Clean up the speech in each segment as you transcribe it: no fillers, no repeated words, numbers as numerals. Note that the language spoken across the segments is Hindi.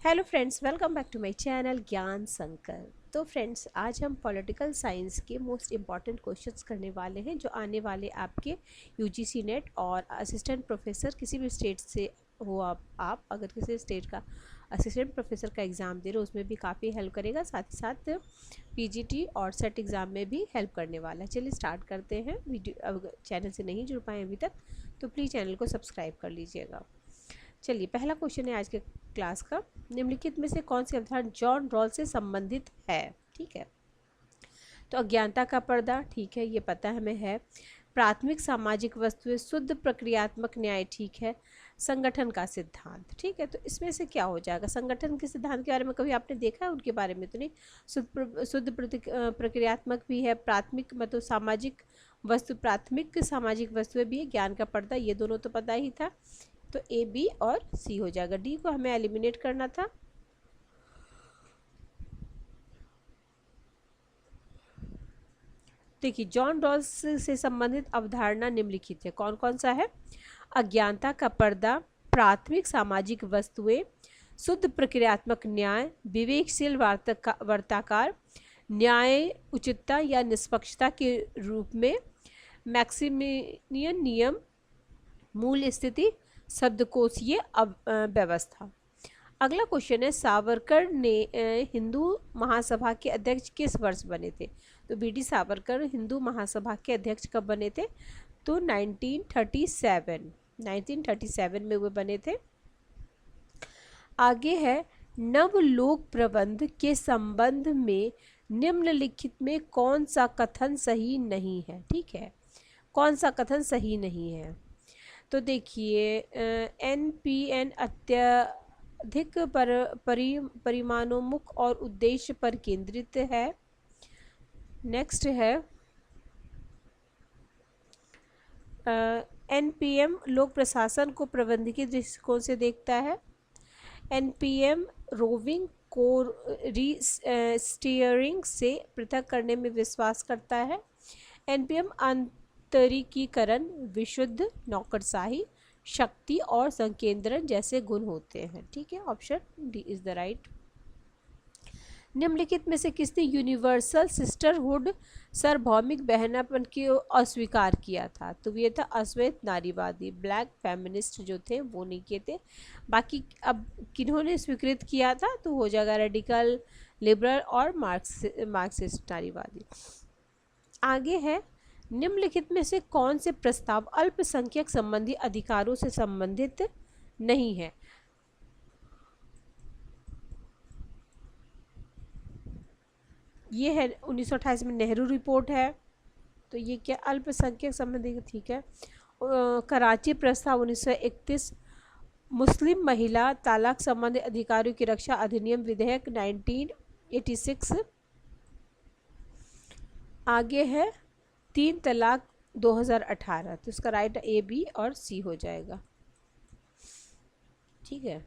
Hello friends, welcome back to my channel Gyan Sankar. तो फ्रेंड्स, आज हम पॉलिटिकल साइंस के मोस्ट इम्पॉर्टेंट क्वेश्चंस करने वाले हैं जो आने वाले आपके यूजीसी नेट और असिस्टेंट प्रोफेसर किसी भी स्टेट से हो। आप अगर किसी स्टेट का असिस्टेंट प्रोफेसर का एग्ज़ाम दे रहे हो उसमें भी काफ़ी हेल्प करेगा, साथ ही साथ पीजीटी और सेट एग्ज़ाम में भी हेल्प करने वाला है। चलिए स्टार्ट करते हैं। वीडियो अगर चैनल से नहीं जुड़ पाए अभी तक तो प्लीज़ चैनल को सब्सक्राइब कर लीजिएगा। चलिए, पहला क्वेश्चन है आज के क्लास का। निम्नलिखित में से कौन सी अवधारणा जॉन रॉल से संबंधित है? ठीक है, तो अज्ञानता का पर्दा, ठीक है, ये पता हमें है। प्राथमिक सामाजिक वस्तुएं, शुद्ध प्रक्रियात्मक न्याय, ठीक है। संगठन का सिद्धांत, ठीक है, तो इसमें से क्या हो जाएगा? संगठन के सिद्धांत के बारे में कभी आपने देखा है? उनके बारे में तो नहीं। शुद्ध प्रक्रियात्मक भी है, प्राथमिक मतलब सामाजिक वस्तु, प्राथमिक सामाजिक वस्तुएं भी है, ज्ञान का पर्दा, ये दोनों तो पता ही था। तो ए, बी और सी हो जाएगा। डी को हमें एलिमिनेट करना था। देखिए, जॉन रॉल्स से संबंधित अवधारणा निम्नलिखित है। कौन कौन सा है? अज्ञानता का पर्दा, प्राथमिक सामाजिक वस्तुएं, शुद्ध प्रक्रियात्मक न्याय, विवेकशील वार्ताकार, न्याय उचितता या निष्पक्षता के रूप में, मैक्सिमिलियन नियम, मूल स्थिति, शब्दकोशीय व्यवस्था। अगला क्वेश्चन है, सावरकर ने हिंदू महासभा के अध्यक्ष किस वर्ष बने थे? तो बीडी सावरकर हिंदू महासभा के अध्यक्ष कब बने थे? तो 1937 में वो बने थे। आगे है, नवलोक प्रबंध के संबंध में निम्नलिखित में कौन सा कथन सही नहीं है? ठीक है, कौन सा कथन सही नहीं है? तो देखिए, एनपीएन अत्यधिक परिमाणोन्मुख और उद्देश्य पर केंद्रित है। नेक्स्ट है, एनपीएम लोक प्रशासन को प्रबंधकीय दृष्टिकोण से देखता है। एनपीएम रोविंग को स्टीयरिंग से पृथक करने में विश्वास करता है। एनपीएम आंतरिकीकरण, विशुद्ध नौकरशाही, शक्ति और संकेंद्रण जैसे गुण होते हैं। ठीक है, option D is the right. निम्नलिखित में से किसने यूनिवर्सल सिस्टरहुड, सार्वभौमिक बहनापन की अस्वीकार किया था? तो ये था अश्वेत नारीवादी, ब्लैक फेमिनिस्ट जो थे वो नहीं किए थे। बाकी अब किन्होंने स्वीकृत किया था? तो हो जाएगा रेडिकल, लिबरल और मार्क्सिस्ट नारीवादी। आगे है, निम्नलिखित में से कौन से प्रस्ताव अल्पसंख्यक संबंधी अधिकारों से संबंधित नहीं है? ये है 1928 में नेहरू रिपोर्ट है, तो ये क्या अल्पसंख्यक संबंधी, ठीक है। कराची प्रस्ताव 1931, मुस्लिम महिला तलाक संबंधी अधिकारों की रक्षा अधिनियम विधेयक 1986। आगे है, 3 तलाक 2018, तो इसका राइट ए, बी और सी हो जाएगा। ठीक है,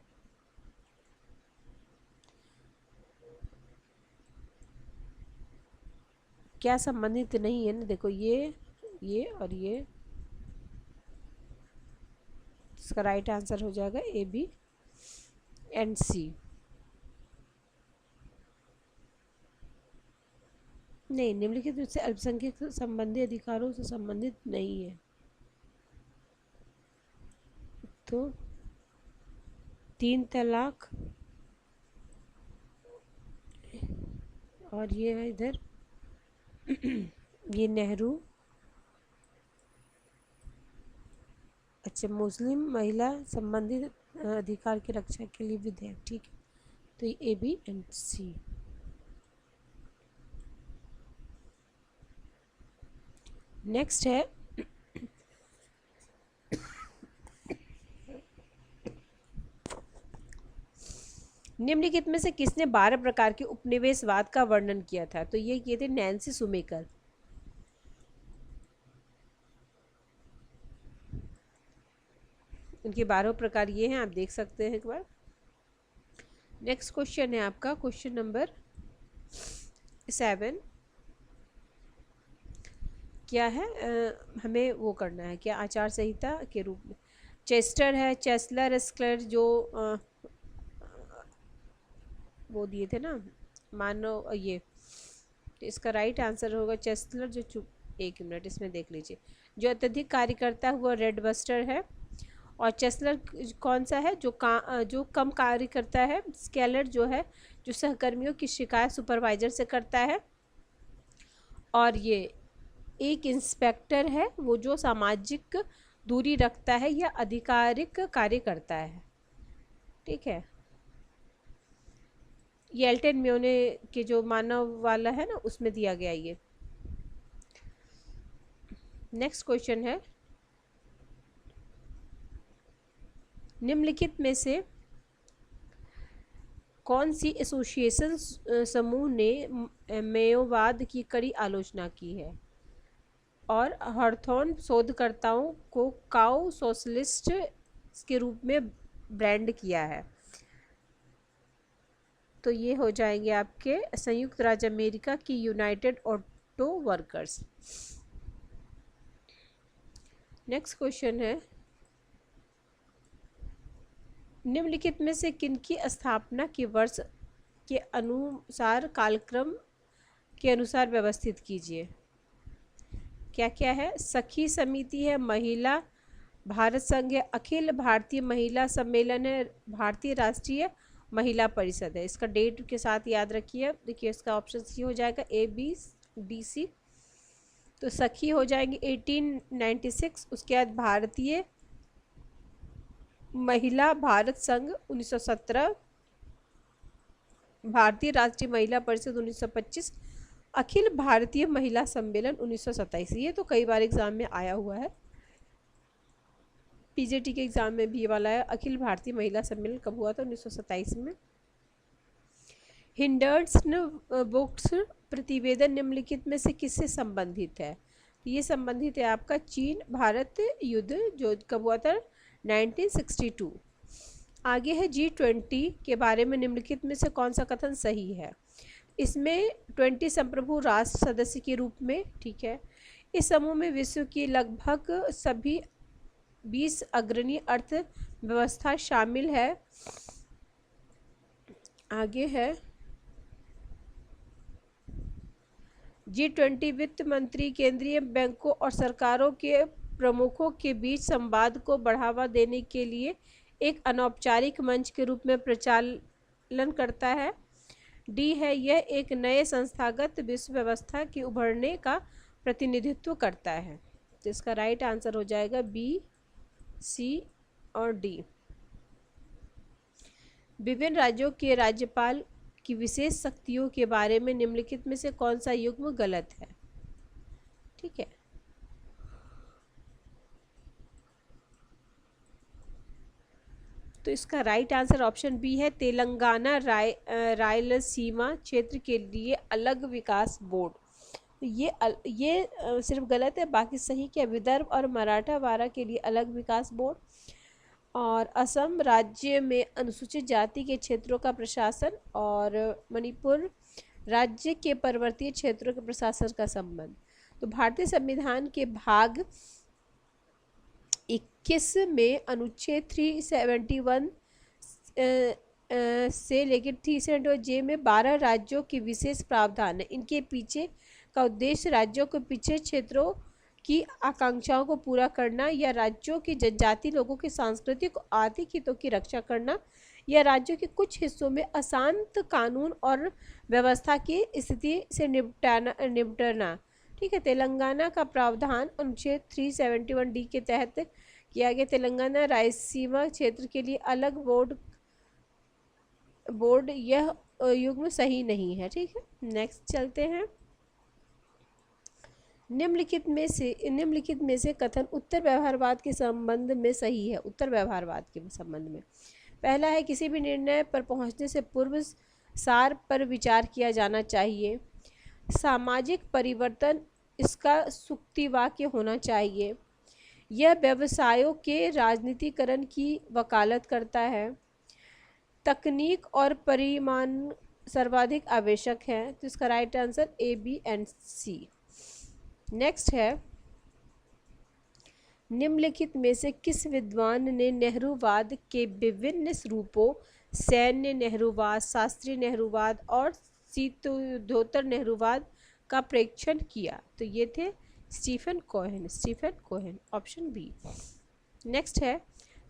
क्या संबंधित नहीं है ना? देखो, ये और ये, इसका राइट आंसर हो जाएगा ए, बी एंड सी। नहीं, निम्नलिखित रूप से अल्पसंख्यक संबंधी अधिकारों से संबंधित नहीं है। तो 3 तलाक और ये है इधर ये नेहरू, अच्छा, मुस्लिम महिला संबंधित अधिकार की रक्षा के लिए विधेयक। ठीक है, तो ये ए, बी एंड सी। नेक्स्ट है, निम्नलिखित में से किसने 12 प्रकार के उपनिवेशवाद का वर्णन किया था? तो ये किए थे नैन्सी सुमेकर। उनके 12 प्रकार ये हैं, आप देख सकते हैं एक बार। नेक्स्ट क्वेश्चन है आपका क्वेश्चन नंबर 7। क्या है? हमें वो करना है क्या? आचार संहिता के रूप में चेस्टर है, चेस्लर स्क्लर जो वो दिए थे ना मानव ये, तो इसका राइट आंसर होगा चेस्लर। जो चुप एक मिनट इसमें देख लीजिए, जो अत्यधिक कार्य करता है वो रेड बस्टर है, और चेस्लर कौन सा है जो कम कार्य करता है, स्केलर जो है जो सहकर्मियों की शिकायत सुपरवाइजर से करता है, और ये एक इंस्पेक्टर है वो जो सामाजिक दूरी रखता है या आधिकारिक कार्य करता है। ठीक है, ये एल्टन म्योने के जो मानव वाला है ना उसमें दिया गया ये। नेक्स्ट क्वेश्चन है, निम्नलिखित में से कौन सी एसोसिएशन समूह ने मेयोवाद की कड़ी आलोचना की है और हॉर्थॉर्न शोधकर्ताओं को काउ सोशलिस्ट के रूप में ब्रांड किया है? तो ये हो जाएंगे आपके संयुक्त राज्य अमेरिका की United auto workers. Next question है, निम्नलिखित में से किनकी स्थापना के वर्ष के अनुसार कालक्रम के अनुसार व्यवस्थित कीजिए? क्या क्या है? सखी समिति है, महिला भारत संघ है, अखिल भारतीय महिला सम्मेलन है, भारतीय राष्ट्रीय महिला परिषद है। इसका डेट के साथ याद रखिए। देखिए इसका ऑप्शन सी हो जाएगा, ए बी डी सी। तो सखी हो जाएंगे 1896, उसके बाद भारतीय महिला भारत संघ 1917, भारतीय राष्ट्रीय महिला परिषद 1925, अखिल भारतीय महिला सम्मेलन 1927। ये तो कई बार एग्जाम में आया हुआ है, पीजीटी के एग्जाम में भी ये वाला है। अखिल भारतीय महिला सम्मेलन कब हुआ था? 1927 में। हिंडर्सन बुक्स प्रतिवेदन निम्नलिखित में से किससे संबंधित है? ये संबंधित है आपका चीन भारत युद्ध जो कब हुआ था? 1962। आगे है G20 के बारे में निम्नलिखित में से कौन सा कथन सही है? इसमें 20 संप्रभु राष्ट्र सदस्य के रूप में, ठीक है, इस समूह में विश्व की लगभग सभी 20 अग्रणी अर्थव्यवस्था शामिल है। आगे है G20 वित्त मंत्री केंद्रीय बैंकों और सरकारों के प्रमुखों के बीच संवाद को बढ़ावा देने के लिए एक अनौपचारिक मंच के रूप में प्रचालन करता है। डी है, यह एक नए संस्थागत विश्व व्यवस्था के उभरने का प्रतिनिधित्व करता है। तो इसका राइट आंसर हो जाएगा बी, सी और डी। विभिन्न राज्यों के राज्यपाल की विशेष शक्तियों के बारे में निम्नलिखित में से कौन सा युग्म गलत है? ठीक है, तो इसका राइट आंसर ऑप्शन बी है, तेलंगाना रायलसीमा क्षेत्र के लिए अलग विकास बोर्ड। ये सिर्फ गलत है, बाकी सही क्या? विदर्भ और मराठावाड़ा के लिए अलग विकास बोर्ड, और असम राज्य में अनुसूचित जाति के क्षेत्रों का प्रशासन, और मणिपुर राज्य के पर्वतीय क्षेत्रों के प्रशासन का संबंध। तो भारतीय संविधान के भाग 21 में अनुच्छेद 371 से लेकर 371 जे में 12 राज्यों के विशेष प्रावधान है। इनके पीछे का उद्देश्य राज्यों के पिछड़े क्षेत्रों की आकांक्षाओं को पूरा करना, या राज्यों की जनजाति लोगों के सांस्कृतिक और आर्थिक हितों की रक्षा करना, या राज्यों के कुछ हिस्सों में अशांत कानून और व्यवस्था की स्थिति से निपटना। ठीक है, तेलंगाना का प्रावधान अनुच्छेद 371 डी के तहत किया गया। तेलंगाना रायलसीमा क्षेत्र के लिए अलग बोर्ड यह युग्म सही नहीं है। ठीक है, नेक्स्ट चलते हैं। निम्नलिखित में से कथन उत्तर व्यवहारवाद के संबंध में सही है? उत्तर व्यवहारवाद के संबंध में पहला है, किसी भी निर्णय पर पहुंचने से पूर्व सार पर विचार किया जाना चाहिए। सामाजिक परिवर्तन इसका सुक्तिवाक्य होना चाहिए। यह व्यवसायों के राजनीतिकरण की वकालत करता है। तकनीक और परिमाण सर्वाधिक आवश्यक है। तो इसका right answer A, B and C. Next है, निम्नलिखित में से किस विद्वान ने नेहरूवाद के विभिन्न रूपों सैन्य नेहरूवाद, शास्त्रीय नेहरूवाद और शीतोत्तर नेहरूवाद का प्रेक्षण किया? तो ये थे Stephen Cohen, option B. Next है,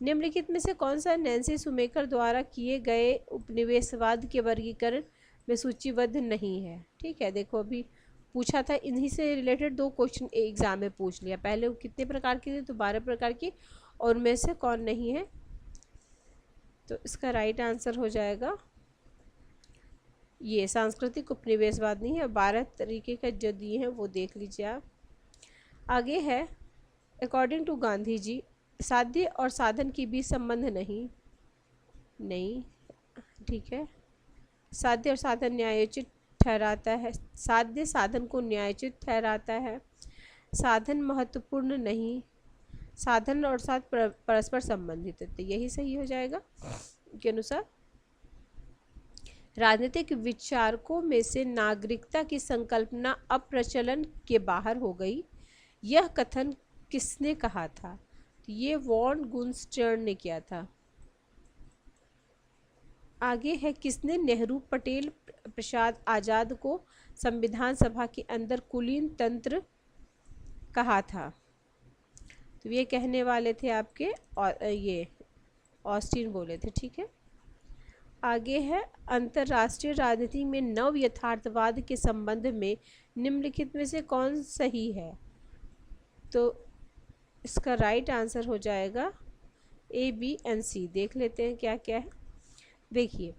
निम्नलिखित में से कौन सा नैन्सी सुमेकर द्वारा किए गए उपनिवेशवाद के वर्गीकरण में सूचीबद्ध नहीं है? ठीक है, देखो अभी पूछा था, इन्हीं से रिलेटेड 2 क्वेश्चन एग्जाम में पूछ लिया। पहले वो कितने प्रकार की थी? तो 12 प्रकार की, और उनमें से कौन नहीं है? तो इसका राइट आंसर हो जाएगा ये सांस्कृतिक उपनिवेशवाद नहीं है। 12 तरीके का जो दिए हैं वो देख लीजिए आप। आगे है, अकॉर्डिंग टू गांधी जी साध्य और साधन के बीच संबंध नहीं, ठीक है। साध्य और साधन न्यायोचित ठहराता है, साध्य साधन को न्यायोचित ठहराता है, साधन महत्वपूर्ण नहीं, साधन और साथ परस्पर संबंधित है। तो यही सही हो जाएगा के अनुसार। राजनीतिक विचारकों में से नागरिकता की संकल्पना अब प्रचलन के बाहर हो गई, यह कथन किसने कहा था? ये वॉन गुनस्टर्न ने किया था। आगे है, किसने नेहरू पटेल प्रसाद आजाद को संविधान सभा के अंदर कुलीन तंत्र कहा था? तो ये कहने वाले थे आपके, और ये ऑस्टिन बोले थे, ठीक है। आगे है, अंतर्राष्ट्रीय राजनीति में नव यथार्थवाद के संबंध में निम्नलिखित में से कौन सही है? तो इसका राइट आंसर हो जाएगा ए, बी एंड सी। देख लेते हैं क्या क्या है। देखिए,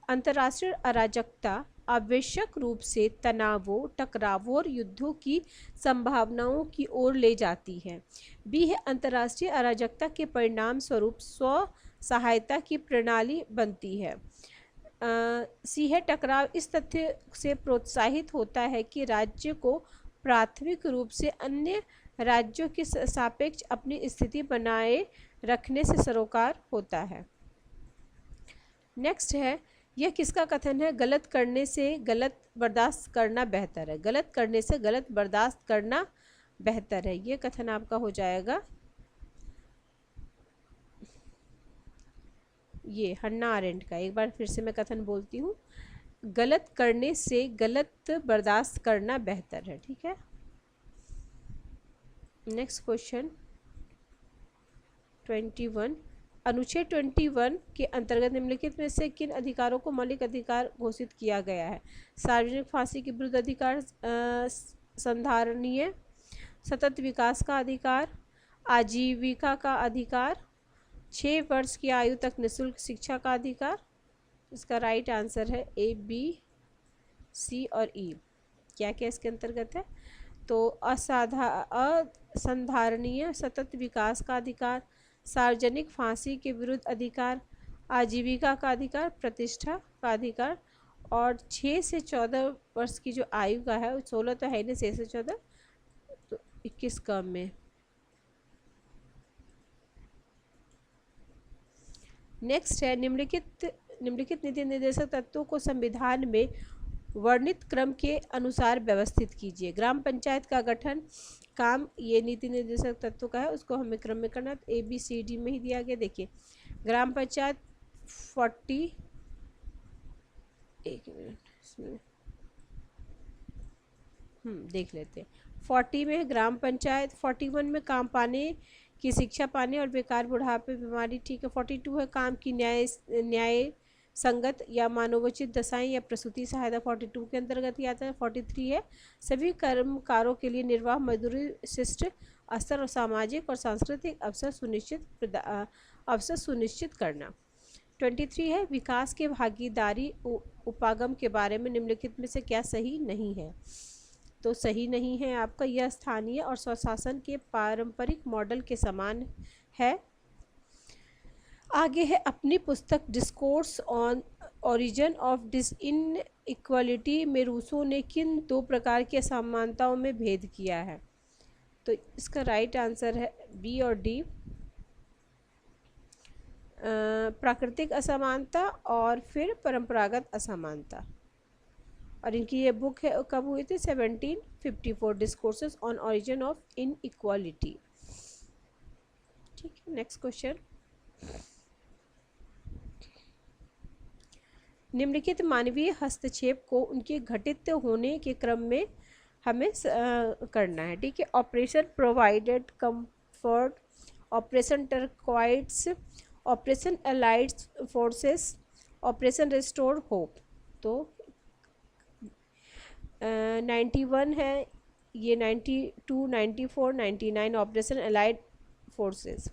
अंतर्राष्ट्रीय अराजकता आवश्यक रूप से तनावों, टकरावों और युद्धों की संभावनाओं की ओर ले जाती है। बी है, अंतर्राष्ट्रीय अराजकता के परिणाम स्वरूप स्व सहायता की प्रणाली बनती है। सी है, टकराव इस तथ्य से प्रोत्साहित होता है कि राज्य को प्राथमिक रूप से अन्य राज्यों के सापेक्ष अपनी स्थिति बनाए रखने से सरोकार होता है। नेक्स्ट है, यह किसका कथन है? गलत करने से गलत बर्दाश्त करना बेहतर है। गलत करने से गलत बर्दाश्त करना बेहतर है, ये कथन आपका हो जाएगा ये हन्ना आरेंट का। एक बार फिर से मैं कथन बोलती हूँ, गलत करने से गलत बर्दाश्त करना बेहतर है, ठीक है। नेक्स्ट क्वेश्चन 21, अनुच्छेद 21 के अंतर्गत निम्नलिखित में से किन अधिकारों को मौलिक अधिकार घोषित किया गया है? सार्वजनिक फांसी के विरुद्ध अधिकार, संधारणीय सतत विकास का अधिकार, आजीविका का अधिकार, 6 वर्ष की आयु तक निःशुल्क शिक्षा का अधिकार। इसका राइट आंसर है ए, बी, सी और ई। क्या क्या इसके अंतर्गत है? तो असंधारणीय सतत विकास का अधिकार, सार्वजनिक फांसी के विरुद्ध अधिकार, आजीविका का अधिकार, प्रतिष्ठा का अधिकार, और 6 से 14 वर्ष की जो आयु का है, 16 तो है नहीं, 6 से 14 तो 21 कम में। नेक्स्ट है, निम्नलिखित नीति निर्देशक तत्वों को संविधान में वर्णित क्रम के अनुसार व्यवस्थित कीजिए। ग्राम पंचायत का गठन काम ये नीति निर्देशक तत्व का है, उसको हमें क्रम में करना, तो ए, बी, सी, डी में ही दिया गया। देखिए, ग्राम पंचायत 40, एक मिनट इसमें देख लेते हैं। 40 में ग्राम पंचायत, 41 में काम पाने की शिक्षा पाने और बेकार बुढ़ापे बीमारी, ठीक है। 42 है काम की न्याय संगत या मानवोचित दशाएं या प्रसूति सहायता, 42 के अंतर्गत ही आता है। 43 है सभी कर्मकारों के लिए निर्वाह मजदूरी शिष्ट स्तर और सामाजिक और सांस्कृतिक अवसर सुनिश्चित करना। 23 है विकास के भागीदारी उपागम के बारे में निम्नलिखित में से क्या सही नहीं है? तो सही नहीं है आपका, यह स्थानीय और स्वशासन के पारंपरिक मॉडल के समान है। आगे है, अपनी पुस्तक डिस्कोर्स ऑन ओरिजिन ऑफ डिसइनइक्वालिटी में रूसो ने किन 2 प्रकार की असमानताओं में भेद किया है? तो इसका राइट आंसर है बी और डी, प्राकृतिक असमानता और फिर परंपरागत असमानता। और इनकी ये बुक है कब हुई थी? 1754, discourses on origin of inequality, ठीक है। नेक्स्ट क्वेश्चन निम्नलिखित मानवीय हस्तक्षेप को उनके घटित होने के क्रम में हमें करना है, ठीक है। Operation provided comfort, operation turquoise, operation allied forces, operation restore hope. तो 91 है, ये 92, 94, 99 operation allied forces.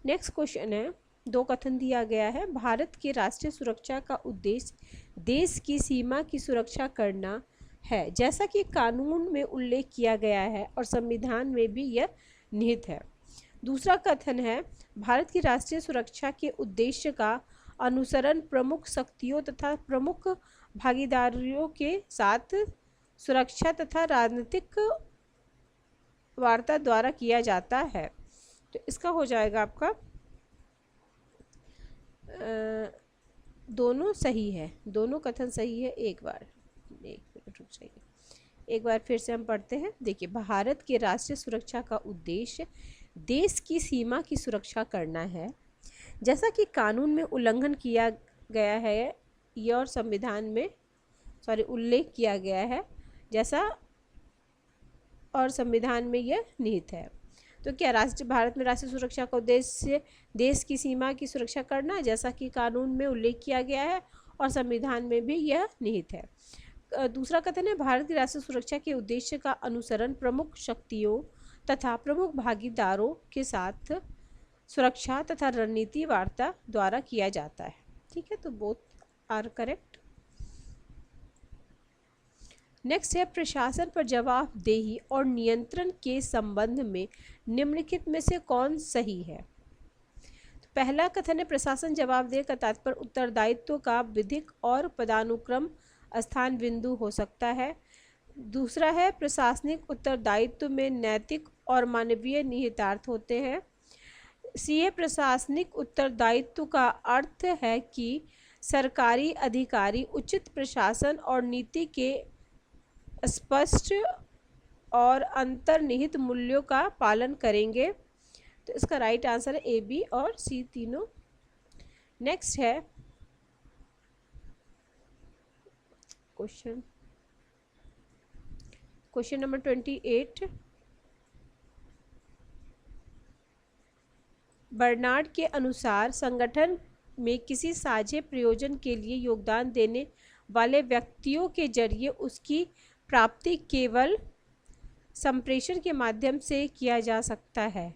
Next question है, दो कथन दिया गया है। भारत की राष्ट्रीय सुरक्षा का उद्देश्य देश की सीमा की सुरक्षा करना है, जैसा कि कानून में उल्लेख किया गया है और संविधान में भी यह निहित है। दूसरा कथन है, भारत की राष्ट्रीय सुरक्षा के उद्देश्य का अनुसरण प्रमुख शक्तियों तथा प्रमुख भागीदारों के साथ सुरक्षा तथा राजनीतिक वार्ता द्वारा किया जाता है। तो इसका हो जाएगा आपका दोनों सही है, दोनों कथन सही है। एक मिनट रुक जाइए, एक बार फिर से हम पढ़ते हैं। देखिए, भारत के राष्ट्रीय सुरक्षा का उद्देश्य देश की सीमा की सुरक्षा करना है, जैसा कि कानून में उल्लंघन किया गया है ये और संविधान में उल्लेख किया गया है, जैसा और संविधान में यह निहित है। तो क्या भारत में राष्ट्रीय सुरक्षा का उद्देश्य देश की सीमा की सुरक्षा करना, जैसा कि कानून में उल्लेख किया गया है और संविधान में भी यह निहित है। दूसरा कथन है, भारत की राष्ट्रीय सुरक्षा के उद्देश्य का अनुसरण प्रमुख शक्तियों तथा प्रमुख भागीदारों के साथ सुरक्षा तथा रणनीति वार्ता द्वारा किया जाता है, ठीक है। तो बोथ आर करेक्ट। नेक्स्ट है, प्रशासन पर जवाबदेही और नियंत्रण के संबंध में निम्नलिखित में से कौन सही है। तो पहला कथन है, प्रशासन जवाबदेह का तात्पर्य उत्तरदायित्व का विधिक और पदानुक्रम स्थान बिंदु हो सकता है। दूसरा है, प्रशासनिक उत्तरदायित्व में नैतिक और मानवीय निहितार्थ होते हैं। सी है, प्रशासनिक उत्तरदायित्व का अर्थ है कि सरकारी अधिकारी उचित प्रशासन और नीति के स्पष्ट और अंतर्निहित मूल्यों का पालन करेंगे। तो इसका राइट आंसर है ए, बी और सी तीनों। नेक्स्ट है क्वेश्चन नंबर 28। बर्नार्ड के अनुसार संगठन में किसी साझे प्रयोजन के लिए योगदान देने वाले व्यक्तियों के जरिए उसकी प्राप्ति केवल संप्रेषण के माध्यम से किया जा सकता है,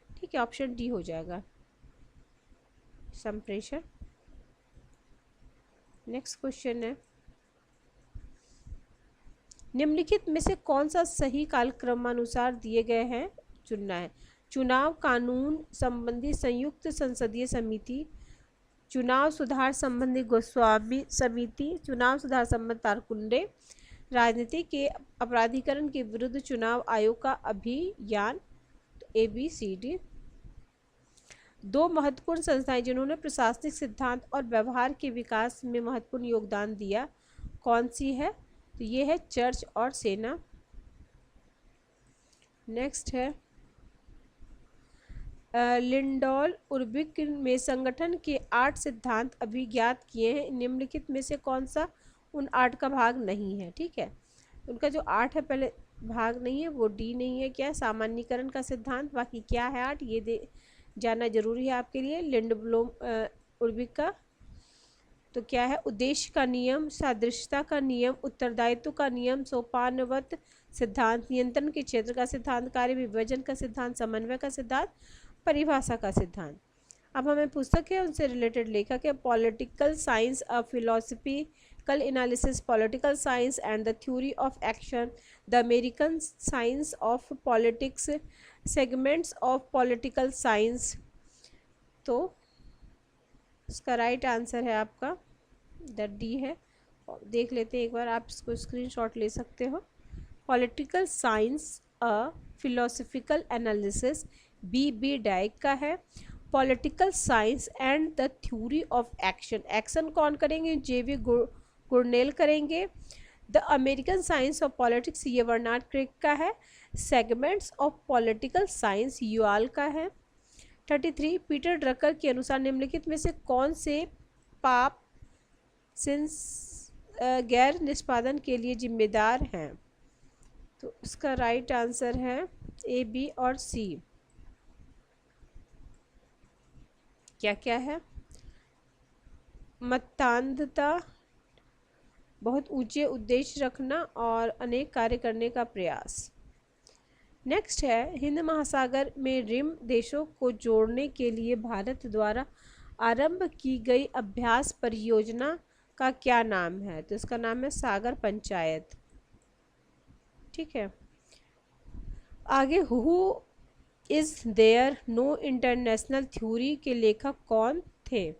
ठीक है। ऑप्शन डी हो जाएगा, संप्रेषण। नेक्स्ट क्वेश्चन है, निम्नलिखित में से कौन सा सही कालक्रमानुसार दिए गए हैं चुनना है। चुनाव कानून संबंधी संयुक्त संसदीय समिति, चुनाव सुधार संबंधी गोस्वामी समिति, चुनाव सुधार संबंधी तारकुंडे, राजनीति के अपराधीकरण के विरुद्ध चुनाव आयोग का अभियान। ए, बी, सी, डी। दो महत्वपूर्ण संस्थाएं जिन्होंने प्रशासनिक सिद्धांत और व्यवहार के विकास में महत्वपूर्ण योगदान दिया, कौन सी है। तो ये है चर्च और सेना। नेक्स्ट है, लिंडॉल उर्बिक में संगठन के 8 सिद्धांत अभिज्ञात किए हैं, निम्नलिखित में से कौन सा उन 8 का भाग नहीं है, ठीक है। उनका जो 8 है पहले भाग नहीं है, वो डी नहीं है, क्या है, सामान्यीकरण का सिद्धांत। बाकी क्या है 8 ये जानना जरूरी है आपके लिए। लिंडब्लोम उर्बिक का तो क्या है, उद्देश्य का नियम, सादृश्यता का नियम, उत्तरदायित्व का नियम, सोपानवत सिद्धांत, नियंत्रण के क्षेत्र का सिद्धांत, कार्य विभाजन का सिद्धांत, समन्वय का सिद्धांत, परिभाषा का सिद्धांत। अब हमें पुस्तक है उनसे रिलेटेड लेखक है, political science a philosophical analysis, political science and the theory of action, the American science of politics, segments of political science. तो इसका राइट आंसर है आपका दैट डी है। देख लेते हैं एक बार, आप इसको स्क्रीनशॉट ले सकते हो। पॉलिटिकल साइंस अ फिलोसफिकल एनालिसिस बी डाइक का है। Political science and the theory of action, action कौन करेंगे, जेवी गुर्नेल करेंगे। The American science of politics ये बर्नार्ड क्रेग का है। सेगमेंट्स ऑफ पॉलिटिकल साइंस यूआल का है। 33 पीटर ड्रकर के अनुसार निम्नलिखित में से कौन से पाप सिंस गैर निष्पादन के लिए जिम्मेदार हैं? तो इसका राइट आंसर है ए, बी और सी। क्या क्या है? मतान्धता, बहुत ऊंचे उद्देश्य रखना और अनेक कार्य करने का प्रयास। नेक्स्ट है, हिंद महासागर में रिम देशों को जोड़ने के लिए भारत द्वारा आरंभ की गई अभ्यास परियोजना का क्या नाम है? तो इसका नाम है सागर पंचायत। ठीक है, आगे, who is there no international theory के लेखक कौन थे?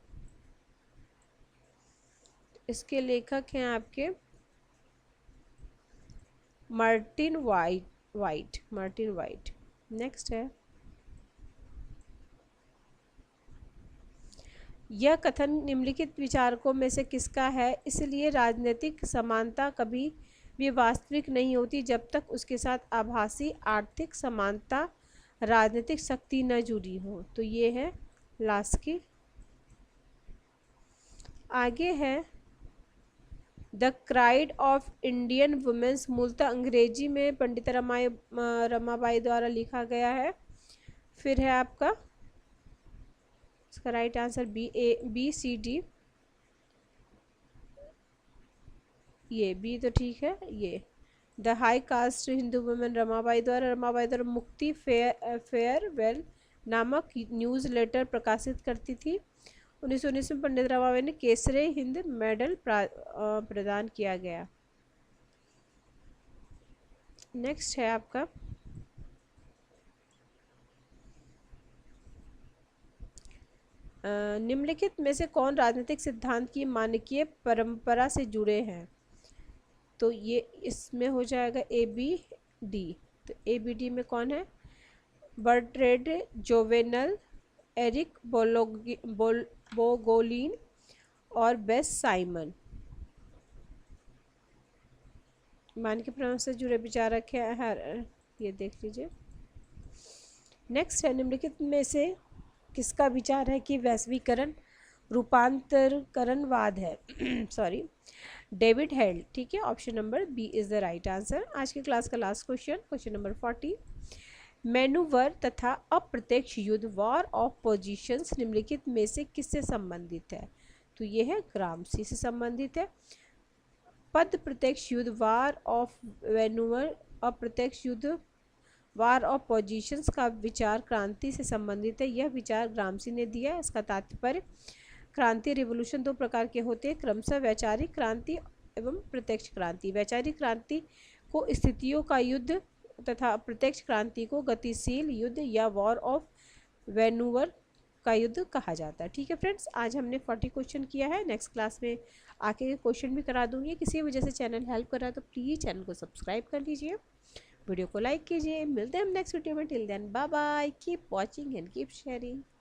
इसके लेखक हैं आपके मार्टिन वाइट। नेक्स्ट है, यह कथन निम्नलिखित विचारकों में से किसका है? इसलिए राजनीतिक समानता कभी भी वास्तविक नहीं होती जब तक उसके साथ आभासी आर्थिक समानता, राजनीतिक शक्ति न जुड़ी हो। तो ये है लास्की। आगे है, the cried of Indian womens मूलतः अंग्रेजी में पंडित रमाबाई द्वारा लिखा गया है। फिर है आपका इसका right answer B C D. ये बी तो ठीक है। ये the high caste Hindu women Ramabai द्वारा मुक्ति फेयरवेल नामक न्यूज़ लेटर प्रकाशित करती थी। 1919 में पंडित रमाबाई ने केसरे हिंद मेडल प्रदान किया गया। नेक्स्ट है आपका निम्नलिखित में से कौन राजनीतिक सिद्धांत की मानकीय परंपरा से जुड़े हैं? तो ये इसमें हो जाएगा ए बी डी। तो ए बी डी में कौन है? बर्ट्रेड जोवेनल, एरिक बोगोलिन और बेस साइमन। मानकीय परंपरा से जुड़े विचारक हैं, ये देख लीजिए। नेक्स्ट है, निम्नलिखित में से किसका विचार है कि वैश्वीकरण रूपांतरकरणवाद है? Sorry, David Held. ठीक है, option number B is the right answer. आज की क्लास का लास्ट क्वेश्चन नंबर 40, मैनूवर तथा अप्रत्यक्ष युद्ध, वॉर ऑफ पोजीशंस, निम्नलिखित में से किससे संबंधित है? तो ये है ग्रामसी से संबंधित है। पद प्रत्यक्ष युद्ध, वार ऑफ मैनूवर, अप्रत्यक्ष युद्ध, वार ऑफ पोजीशंस का विचार क्रांति से संबंधित है। यह विचार ग्रामसी ने दिया है। इसका तात्पर्य, क्रांति रिवोल्यूशन दो प्रकार के होते हैं, क्रमशः वैचारिक क्रांति एवं प्रत्यक्ष क्रांति। वैचारिक क्रांति को स्थितियों का युद्ध तथा प्रत्यक्ष क्रांति को गतिशील युद्ध या वॉर ऑफ वैनूवर का युद्ध कहा जाता है। ठीक है फ्रेंड्स, आज हमने 40 क्वेश्चन किया है। नेक्स्ट क्लास में आके क्वेश्चन भी करा दूंगी। किसी वजह से चैनल हेल्प कर रहा है तो प्लीज़ चैनल को सब्सक्राइब कर लीजिए, वीडियो को लाइक कीजिए। मिलते हैं हम नेक्स्ट वीडियो में। Till then bye bye, keep watching and keep sharing.